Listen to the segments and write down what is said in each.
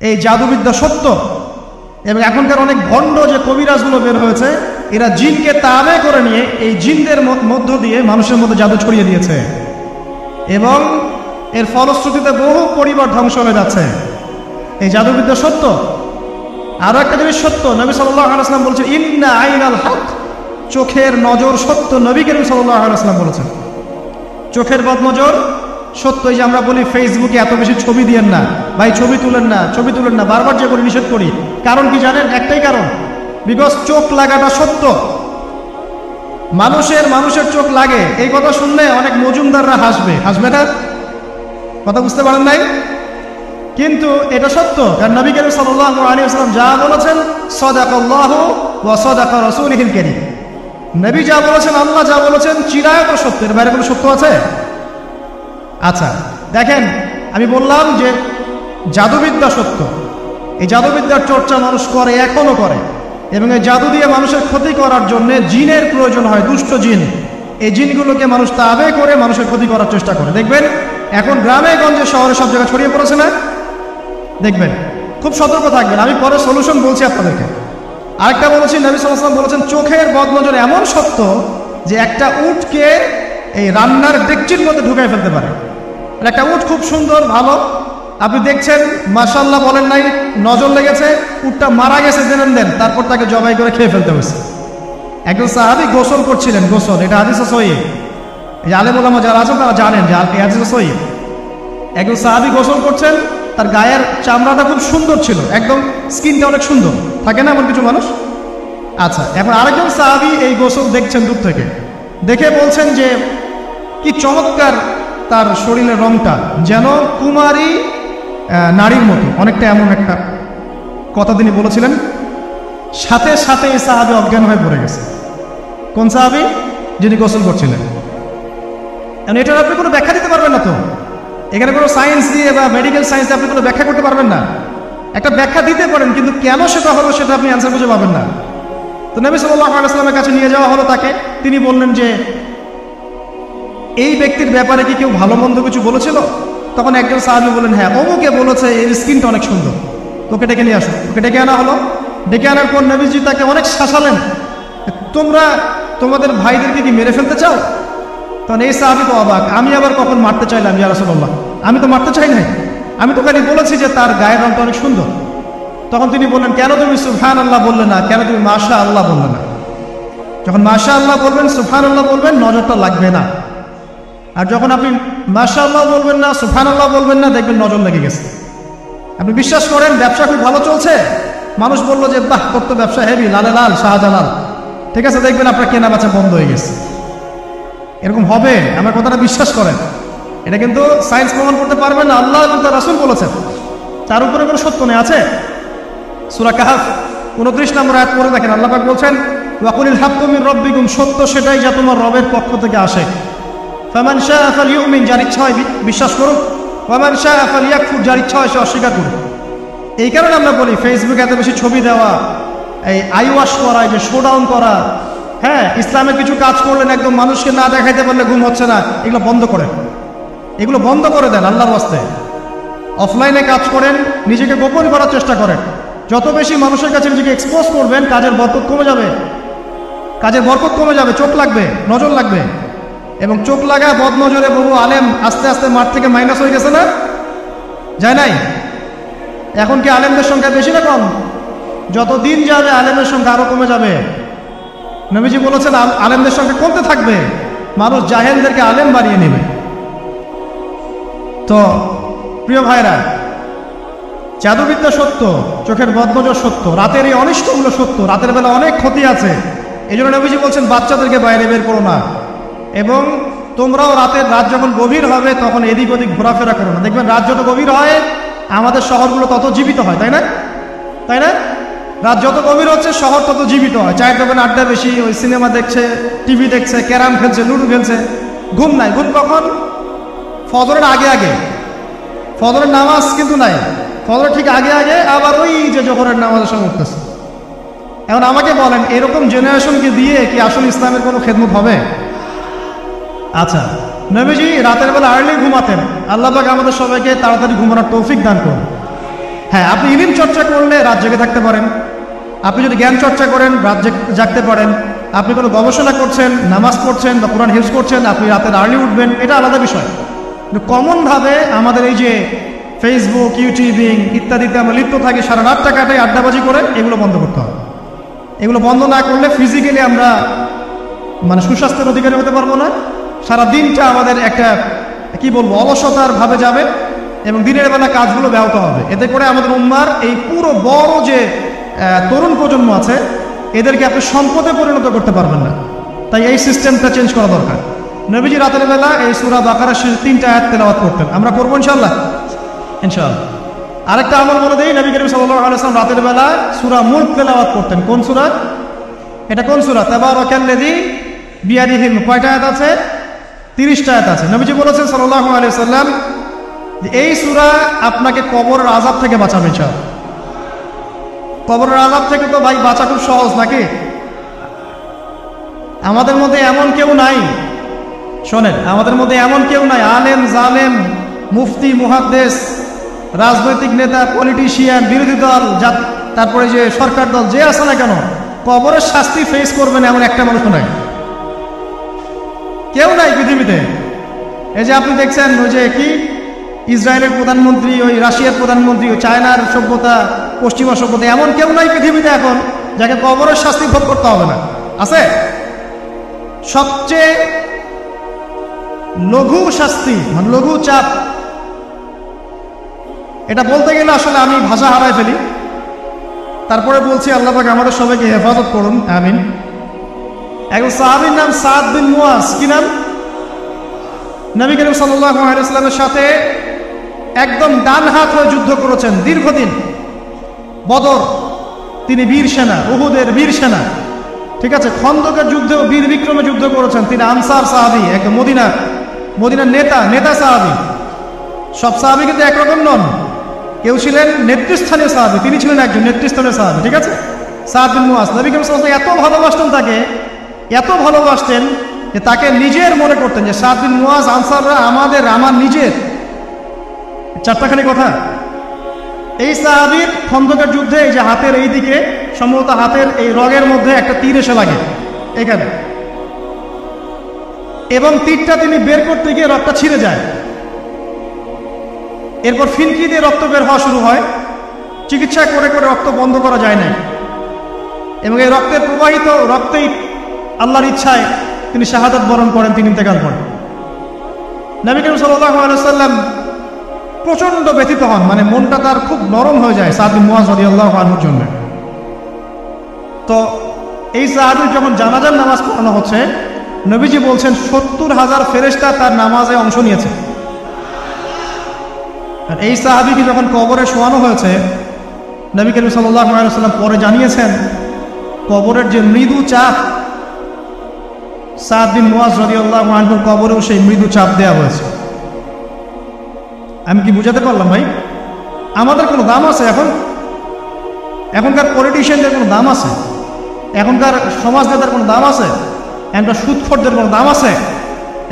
এই জাদুবিদ্যা সত্য। এবং এখনকার অনেক ভণ্ড যে কবিরাজগুলো বের হয়েছে, এরা জিনকে তাবে করে নিয়ে এই জিনদের মধ্য দিয়ে মানুষের মধ্যে জাদু ছড়িয়ে দিয়েছে, এবং এর ফলশ্রুতিতে বহু পরিবার ধ্বংস হয়ে যাচ্ছে। এই জাদুবিদ্যা সত্য। আরো একটা জিনিস সত্য, নবী সাল্লাল্লাহু আলাইহি ওয়াসাল্লাম বলেছেন ইন্না আইনাল হক, চোখের নজর সত্য। নবী করিম সাল্লাল্লাহু আলাইহি ওয়াসাল্লাম বলেছেন চোখের বদনজর সত্য। এই যে আমরা বলি ফেসবুকে এত বেশি ছবি দিয়েন না ভাই, ছবি তুলেন না, ছবি তুলেন না, বারবার যে করে নিষেধ করি, কারণ কি জানেন? একটাই কারণ, বিকজ চোখ লাগাটা সত্য। মানুষের চোখ লাগে, এই কথা শুনলে অনেক মজুমদাররা হাসবে না? কথা বুঝতে পারেন নাই? কিন্তু এটা সত্য, কারণ নবী করিম সাল্লাল্লাহু আলাইহি ওয়াসাল্লাম যা বলেছেন সাদাকাল্লাহু ওয়া সাদাকা রাসূলুহুল কারীম, নবী যা বলেছেন, আল্লাহ যা বলেছেন চিরায়ত সত্য, এর বাইরে কোনো সত্য আছে? আচ্ছা দেখেন, আমি বললাম যে জাদুবিদ্যা সত্য। এই জাদুবিদ্যার চর্চা মানুষ করে, এখনো করে, এবং এই জাদু দিয়ে মানুষের ক্ষতি করার জন্য জিনের প্রয়োজন হয়, দুষ্ট জিন। এই জিনগুলোকে মানুষ তাবে করে মানুষের ক্ষতি করার চেষ্টা করে। দেখবেন এখন গ্রামে গঞ্জে শহরে সব জায়গায় ছড়িয়ে পড়েছে না? দেখবেন, খুব সতর্ক থাকবেন। আমি পরে সলিউশন বলছি আপনাদেরকে। আরেকটা বলেছি, নবী সাল্লাল্লাহু আলাইহি ওয়াসাল্লাম বলেছেন চোখের বদনজর এমন সত্য যে একটা উটকে এই রান্নার ডেকচির মধ্যে ঢুকাই ফেলতে পারে। একটা উট খুব সুন্দর, ভালো, আপনি দেখছেন মাশাআল্লাহ বলেন নাই, নজর লেগেছে, উটটা মারা গেছে জেনেন দেন, তারপর তাকে জবাই করে খেয়ে ফেলতে হয়েছে। একজন সাহাবী গোসল করছিলেন, গোসল, এটা হাদিসে সহিহ, এই আলেম ওলামা যারা আছেন তারা জানেন যে এই হাদিসে সহিহ। একজন সাহাবী গোসল করছেন, তার গায়ের চামড়াটা খুব সুন্দর ছিল, একদম স্কিনটা অনেক সুন্দর থাকে না এমন কিছু মানুষ? আচ্ছা, এখন আরেকজন সাহাবী এই গোসল দেখছেন দূর থেকে, দেখে বলছেন যে কি চমৎকার তার শরীরের রংটা, যেন কুমারী নারীর মতো, অনেকটা এমন একটা কথা তিনি বলেছিলেন। সাথে সাথে এই সাহাবী অজ্ঞান হয়ে পড়ে গেছে। কোন সাহাবী? যিনি গোসল করছিলেন। এটার আপনি কোনো ব্যাখ্যা দিতে পারবেন না তো, এখানে কোনো সায়েন্স দিয়ে বা মেডিকেল সায়েন্স দিয়ে আপনি কোনো ব্যাখ্যা করতে পারবেন না। একটা ব্যাখ্যা দিতে পারেন, কিন্তু কেন সেটা হলো সেটা আপনি অ্যান্সার খুঁজে পাবেন না। তো নবী সাল্লাল্লাহু আলাইহি ওয়াসাল্লামের কাছে নিয়ে যাওয়া হলো তাকে। তিনি বললেন যে এই ব্যক্তির ব্যাপারে কি কেউ ভালো মন্দ কিছু বলেছিল? তখন একজন সাহাবী বললেন হ্যাঁ, অমুকে বলেছে এর স্কিনটা অনেক সুন্দর, তোকে ডেকে নিয়ে আসো। ওকে ডেকে আনা হলো। ডেকে আনার পর নবীজি তাকে অনেক শাসালেন, তোমরা তোমাদের ভাইদেরকে কি মেরে ফেলতে চাও? তখন এই সাহাবী তো অবাক, আমি আবার কখন মারতে চাইলাম ইয়া রাসূলুল্লাহ? আমি তো মারতে চাই নাই, আমি তো খালি বলেছি যে তার গায়ের রংটা অনেক সুন্দর। তখন তিনি বললেন কেন তুমি সুবহানাল্লাহ বললে না, কেন তুমি মাশাআল্লাহ বললে না? যখন মাশাআল্লাহ বলবেন, সুবহানাল্লাহ বলবেন, নজরটা লাগবে না। আর যখন আপনি মাশাআল্লাহ বলবেন না, সুবহানাল্লাহ বলবেন না, দেখবেন নজর লেগে গেছে। আপনি বিশ্বাস করেন ব্যবসা খুব ভালো চলছে, মানুষ বললো যে বাহ তোর তো ব্যবসা হেভি, লালে লাল শাহজালাল, ঠিক আছে, দেখবেন আপনার কেনা বেচা বন্ধ হয়ে গেছে। এরকম হবে, আমার কথাটা বিশ্বাস করেন। এটা কিন্তু সায়েন্স প্রমাণ করতে পারবেন না, আল্লাহ এবং তার রাসূল বলেছেন, তার উপরে কোনো সত্য নেই। আছে সূরা কাহফ 29 নম্বর আয়াত পড়ে দেখেন, আল্লাহ পাক বলছেন ওয়াকুলিল হাক্কু মির রাব্বিকুম, সত্য সেটাই যা তোমার রবের পক্ষ থেকে আসে। ফামান শাআ ফালইউমিন, যার ইচ্ছা হয় বিশ্বাস করুক, ওয়ামান শাআ ফালইয়াকফুর, যার ইচ্ছা হয় সে অস্বীকার করুক। এই কারণে আমরা বলি ফেসবুকে এত বেশি ছবি দেওয়া, এই আই ওয়াশ করা, যে শোডাউন করা, হ্যাঁ, ইসলামের কিছু কাজ করলেন একদম মানুষকে না দেখাইতে পারলে ঘুম হচ্ছে না, এগুলো বন্ধ করেন, এগুলো বন্ধ করে দেন আল্লাহর ওয়াস্তে। অফলাইনে কাজ করেন, নিজেকে গোপন করার চেষ্টা করেন। যত বেশি মানুষের কাছে নিজেকে এক্সপোজ করবেন, কাজের বরকত কমে যাবে, কাজের বরকত কমে যাবে, চোখ লাগবে, নজর লাগবে। এবং চোখ লাগা বদনজরে বহু আলেম আস্তে আস্তে মাঠ থেকে মাইনাস হয়ে গেছে না? যায় নাই? এখন কি আলেমদের সংখ্যা বেশি না কম? যত দিন যাবে আলেমের সংখ্যা আরো কমে যাবে। নবীজি বলেছেন আলেমদের সংখ্যা কমতে থাকবে, মানুষ জাহেলদেরকে আলেম বানিয়ে নেবে। তো প্রিয় ভাইরা, জাদুবিদ্যা সত্য, চোখের বদনজর সত্য, রাতের এই অনিষ্টগুলো সত্য, রাতের বেলা অনেক ক্ষতি আছে। এই জন্য নবীজি বলছেন বাচ্চাদেরকে বাইরে বের করো না, এবং তোমরাও রাত যখন গভীর হবে তখন এদিক ওদিক ঘোরাফেরা করো না। দেখবেন রাত যত গভীর হয় আমাদের শহরগুলো তত জীবিত হয়, তাই না? তাই না? রাত যত গভীর হচ্ছে শহর তত জীবিত হয়। চায়ের দোকানে আড্ডা বেশি, ওই সিনেমা দেখছে, টিভি দেখছে, ক্যারাম খেলছে, লুডো খেলছে, ঘুম নাই। ঘুম কখন? ফজরের আগে আগে। ফজরের নামাজ কিন্তু নাই, ফজরের ঠিক আগে আগে, আবার ওই যে জোহরের নামাজের সময় উঠতেছে। এখন আমাকে বলেন, এরকম জেনারেশনকে দিয়ে কি আসলে ইসলামের কোনো খেদমত হবে? আচ্ছা, নবীজি রাতের বেলা আর্লি ঘুমাতেন, আল্লাহ পাক আমাদের সবাইকে তাড়াতাড়ি ঘুমানোর তৌফিক দান করুন। হ্যাঁ, আপনি ইলম চর্চা করলে রাত জেগে থাকতে পারেন, আপনি যদি জ্ঞান চর্চা করেন রাত জাগতে পারেন, আপনি কোনো গবেষণা করছেন, নামাজ পড়ছেন বা কোরআন হিফজ করছেন, আপনি রাতের আর্লি উঠবেন, এটা আলাদা বিষয়। কিন্তু কমনভাবে আমাদের এই যে ফেসবুক, ইউটিউবিং ইত্যাদিতে আমরা লিপ্ত থাকি, সারা রাতটা কাটাই আড্ডাবাজি করে, এগুলো বন্ধ করতে হবে। এগুলো বন্ধ না করলে ফিজিক্যালি আমরা মানে সুস্বাস্থ্যের অধিকারী হতে পারবো না। সারা দিনটা আমাদের একটা কি বলবো অলসতার ভাবে যাবে এবং দিনের বেলা কাজগুলো ব্যাহত হবে। এতে করে আমাদের উম্মার এই পুরো বড় যে তরুণ প্রজন্ম আছে এদেরকে আপনি সম্পদে পরিণত করতে পারবেন না। তাই এই সিস্টেমটা চেঞ্জ করা দরকার। নবীজি রাতের বেলা এই সূরা বাকারার শেষ 3টা আয়াত তেলাওয়াত করতেন। আমরা করবো ইনশাআল্লাহ। ইনশাআল্লাহ। আরেকটা আমল বলে দেই, নবী করিম সাল্লাল্লাহু আলাইহি ওয়াসাল্লাম রাতের বেলা সূরা মুলক তেলাওয়াত করতেন। কোন সূরা এটা? কোন সূরা? তাবারাকাল্লাযী বিয়াদিহিল। কয়টা আয়াত আছে? 30টা আয়াত আছে। নবীজি বলেছেন সাল্লাল্লাহু আলাইহি ওয়াসাল্লাম যে এই সূরা আপনাকে কবরের আযাব থেকে বাঁচাবে ইনশাআল্লাহ। কবরের আযাব থেকে তো ভাই বাঁচা খুব সহজ নাকি? আমাদের মধ্যে এমন কেউ নাই, শোনেন, আমাদের মধ্যে এমন কেউ নাই আলেম জালেম মুফতি মুহাদ্দিস রাজনৈতিক নেতা পলিটিশিয়ান বিরোধী দল তারপরে যে সরকার দল যে আছে না কেন, কবরের শাস্তি ফেস করবেন এমন একটা মানুষ নাই, কেউ নাই পৃথিবীতে। এই যে আপনি দেখছেন ওই যে কি ইসরায়েলের প্রধানমন্ত্রী, ওই রাশিয়ার প্রধানমন্ত্রী, ওই চায়নার সভ্যতা, পশ্চিমা সভ্যতা, এমন কেউ নাই পৃথিবীতে এখন যাকে কবরের শাস্তি ভোগ করতে হবে না। আছে? সবচেয়ে লঘু শাস্তি মানে লঘু চাপ, এটা বলতে গেলে আসলে আমি ভাষা হারায় ফেলি, তারপরে বলছি আল্লাহ পাক আমাদের সবাইকে হেফাজত করুন, আমিন। একজন সাহাবীর নাম সাদ বিন মুয়াজ। কি নাম? নবী করিম সাল্লাল্লাহু আলাইহি ওয়াসাল্লামের সাথে একদম ডান হাত হয়ে যুদ্ধ করেছেন দীর্ঘদিন। বদর তিনি বীর সেনা, উহুদের বীর সেনা, ঠিক আছে। খন্দকের যুদ্ধেও বীর বিক্রমে যুদ্ধ করেছেন। তিনি আনসার সাহাবী, একদম মদিনার নেতা সাহাবী। সব সাহাবী কিন্তু একরকম নন, কেউ ছিলেন নেতৃস্থানীয় সাহাবী, তিনি ছিলেন একজন নেতৃস্থানীয় সাহাবী, ঠিক আছে। সাদ বিন মুয়াজ। নবী করিম সাল্লাল্লাহু আলাইহি ওয়াসাল্লাম এত ভালোবাসতেন তাকে, এত ভালোবাসতেন যে তাকে নিজের মনে করতেন যে সাদ বিন মুয়াজ আনসাররা আমার নিজের। চারটাখানি কথা। এই সাহাবীর খন্দকের যুদ্ধে এই যে হাতের এই দিকে সম্ভবত হাতের এই রগের মধ্যে একটা তীর এসে লাগে এখানে, এবং তীরটা তিনি বের করতে গিয়ে রক্তটা ছিঁড়ে যায়। এরপর ফিনকি দিয়ে রক্ত বের হওয়া শুরু হয়। চিকিৎসা করে করে রক্ত বন্ধ করা যায় না, এবং এই রক্তের প্রবাহিত রক্তেই আল্লাহর ইচ্ছায় তিনি শাহাদাত বরণ করেন, তিনি ইন্তেকাল করেন। নবী করিম সাল্লাল্লাহু আলাইহি ওয়াসাল্লাম প্রচন্ড ব্যথিত হন, মানে মনটা তার খুব নরম হয়ে যায় সাদ বিন মুয়াজ রাদিয়াল্লাহু আনহুর জন্য। তো এই সাহাবীর যখন জানাজার নামাজ পড়ানো হচ্ছে, নবীজি বলছেন 70,000 ফেরেশতা তার নামাজে অংশ নিয়েছে। আর এই সাহাবীকে যখন কবরে শোয়ানো হয়েছে, নবী করিম সাল্লাল্লাহু আলাইহি ওয়াসাল্লাম পরে জানিয়েছেন কবরের যে মৃদু চাপ, সাদ বিন মুয়াজ রাদিয়াল্লাহু আনহুর কবরেও সেই মৃদু চাপ দেওয়া হয়েছে। আমি কি বুঝাতে পারলাম ভাই? আমাদের কোনো দাম আছে এখনকার পলিটিশিয়ানদের কোনো দাম আছে? এখনকার সমাজ নেতার কোনো দাম আছে? এখনকার সুদখোরদের কোনো দাম আছে?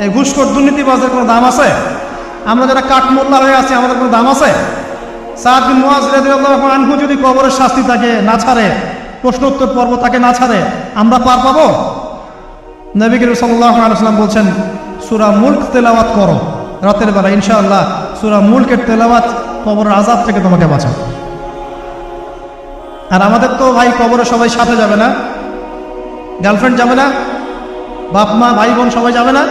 এই ঘুষখোর দুর্নীতিবাজদের কোনো দাম আছে? আমরা যারা কাঠমোল্লা হয়ে আছি আমাদের কোনো দাম আছে? সাদ বিন মুয়াজ রাদিয়াল্লাহু আনহু যদি কবরের শাস্তি তাকে না ছাড়ে, প্রশ্নোত্তর পর্ব তাকে না ছাড়ে, আমরা পার পাবো? নবী করিম সাল্লাল্লাহু আলাইহি ওয়াসাল্লাম বলছেন সূরা মুলক তেলাওয়াত করো রাতের বেলা, ইনশাআল্লাহ সূরা মুলকের তেলাওয়াত কবরের আযাব থেকে তোমাকে বাঁচাবে। আর আমাদের তো ভাই কবরে সবাই সাথে যাবে না, গার্লফ্রেন্ড যাবে না, বাপ মা ভাই বোন সবাই যাবে না।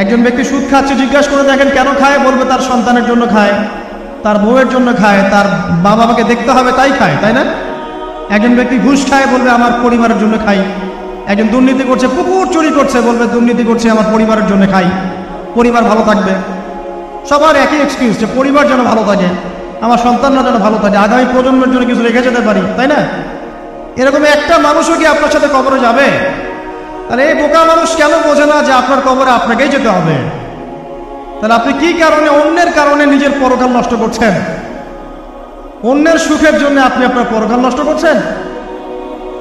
একজন ব্যক্তি সুদ খাচ্ছে, জিজ্ঞাসা করে দেখেন কেন খায়, বলবে তার সন্তানের জন্য খায়, তার বউয়ের জন্য খায়, তার বাবা মাকে দেখতে হবে তাই খায়, তাই না? একজন ব্যক্তি ঘুষ খায়, বলবে আমার পরিবারের জন্য খাই। একজন দুর্নীতি করছে, পুকুর চুরি করছে, বলবে দুর্নীতি করছে আমার পরিবারের জন্য খাই, পরিবার ভালো থাকবে। সবার একই এক্সকিউজ যে পরিবার যেন ভালো থাকে, আমার সন্তানরা যেন ভালো থাকে, আগামী প্রজন্মের জন্য কিছু রেখে যেতে পারি, তাই না? এরকম একটা মানুষও কি আপনার সাথে কবরে যাবে? তাহলে এই বোকা মানুষ কেন বোঝে না যে আপনার কবরে আপনাকেই যেতে হবে? তাহলে আপনি কি কারণে, অন্যের কারণে নিজের পরকাল নষ্ট করছেন? অন্যের সুখের জন্য আপনি আপনার পরকাল নষ্ট করছেন।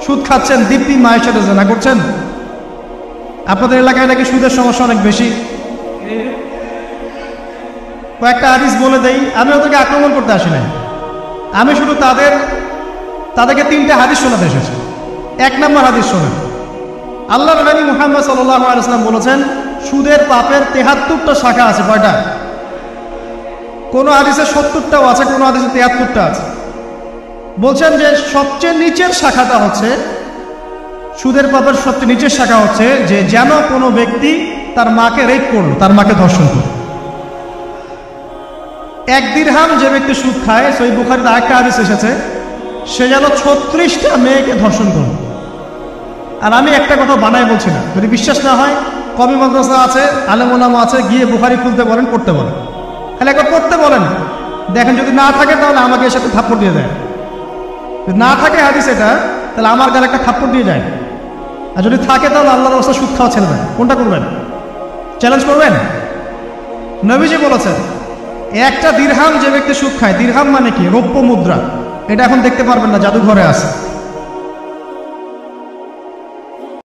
সুদ খাচ্ছেন, দীপ্তি মায়ের সাথে জেনা করছেন। আপনাদের এলাকায় নাকি সুদের সমস্যা অনেক বেশি। কয়েকটা হাদিস বলে দেই, আমি ওদেরকে আক্রমণ করতে আসি নাই। আমি শুধু তাদেরকে 3টা হাদিস শোনাতে এসেছি। 1 নম্বর হাদিস শোনেন। আল্লাহর নবী মুহাম্মদ সাল্লাল্লাহু আলাইহি ওয়াসাল্লাম বলেছেন, সুদের পাপের 73টা শাখা আছে। কয়টা? কোন হাদিসে 70টাও আছে, কোন হাদিসে 73টা আছে। বলছেন যে সবচেয়ে নিচের শাখাটা হচ্ছে, সুদের পাপের সবচেয়ে নিচের শাখা হচ্ছে যে যেন কোনো ব্যক্তি তার মাকে রেপ করলো, তার মাকে ধর্ষণ করলো। 1 দিরহাম যে ব্যক্তি সুদ খায়, সহিহ বুখারীতে আরেকটা হাদিস এসেছে, সে যেন 36টা মেয়েকে ধর্ষণ করলো। আর আমি একটা কথা বানাই বলছি না, যদি বিশ্বাস না হয় কবি মাদ্রাসা আছে, আলেম ওলামা আছে, গিয়ে বুখারী খুলতে বলেন, পড়তে বলেন, খালি একবার পড়তে বলেন, দেখেন যদি না থাকে তাহলে আমাকে এর সাথে থাপ্পড় দিয়ে দেয়। যদি না থাকে হাদিস এটা, তাহলে আমার গালে একটা থাপ্পড় দিয়ে যায়। আর যদি থাকে তাহলে আল্লাহর রাস্তায় সুদ খাওয়া ছেড়ে দেন। কোনটা করবেন? চ্যালেঞ্জ করবেন? নবীজি বলেছেন, 1টা দিরহাম যে ব্যক্তি সুদ খায়, দিরহাম মানে কি? রৌপ্য মুদ্রা। এটা এখন দেখতে পারবেন না, জাদুঘরে আছে।